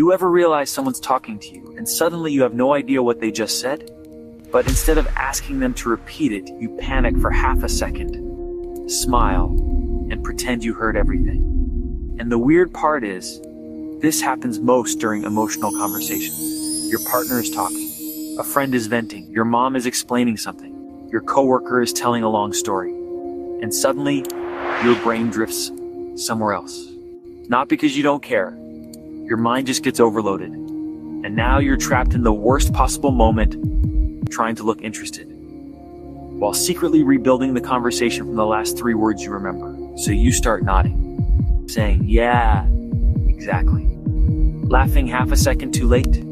You ever realize someone's talking to you and suddenly you have no idea what they just said? But instead of asking them to repeat it, you panic for half a second, smile, and pretend you heard everything. And the weird part is, this happens most during emotional conversations. Your partner is talking, a friend is venting, your mom is explaining something, your coworker is telling a long story, and suddenly, your brain drifts somewhere else. Not because you don't care, your mind just gets overloaded. And now you're trapped in the worst possible moment, trying to look interested, while secretly rebuilding the conversation from the last 3 words you remember. So you start nodding, saying, yeah, exactly. Laughing half a second too late,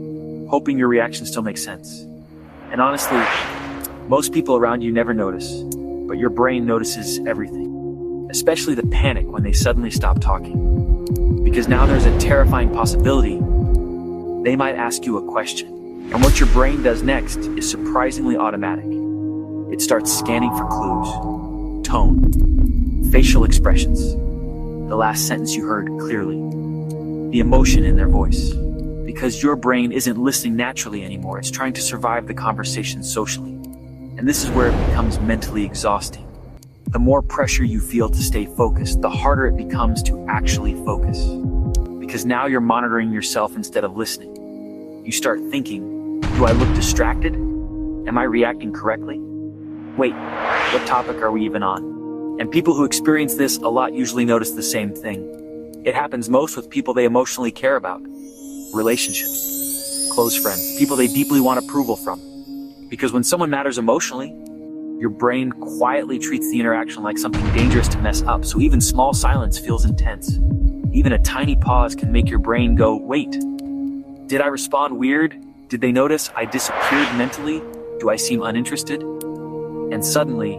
hoping your reaction still makes sense. And honestly, most people around you never notice, but your brain notices everything, especially the panic when they suddenly stop talking. Because now there's a terrifying possibility they might ask you a question. And what your brain does next is surprisingly automatic. It starts scanning for clues, tone, facial expressions, the last sentence you heard clearly, the emotion in their voice. Because your brain isn't listening naturally anymore, it's trying to survive the conversation socially. And this is where it becomes mentally exhausting. The more pressure you feel to stay focused, the harder it becomes to actually focus. Because now you're monitoring yourself instead of listening. You start thinking, do I look distracted? Am I reacting correctly? Wait, what topic are we even on? And people who experience this a lot usually notice the same thing. It happens most with people they emotionally care about. Relationships, close friends, people they deeply want approval from. Because when someone matters emotionally, your brain quietly treats the interaction like something dangerous to mess up, so even small silence feels intense. Even a tiny pause can make your brain go, wait, did I respond weird? Did they notice I disappeared mentally? Do I seem uninterested? And suddenly,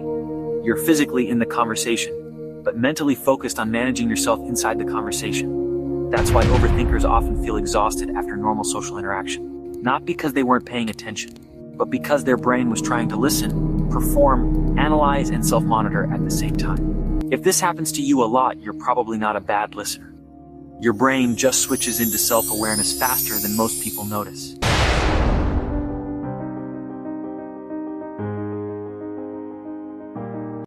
you're physically in the conversation, but mentally focused on managing yourself inside the conversation. That's why overthinkers often feel exhausted after normal social interaction. Not because they weren't paying attention, but because their brain was trying to listen, perform, analyze, and self-monitor at the same time. If this happens to you a lot, you're probably not a bad listener. Your brain just switches into self-awareness faster than most people notice.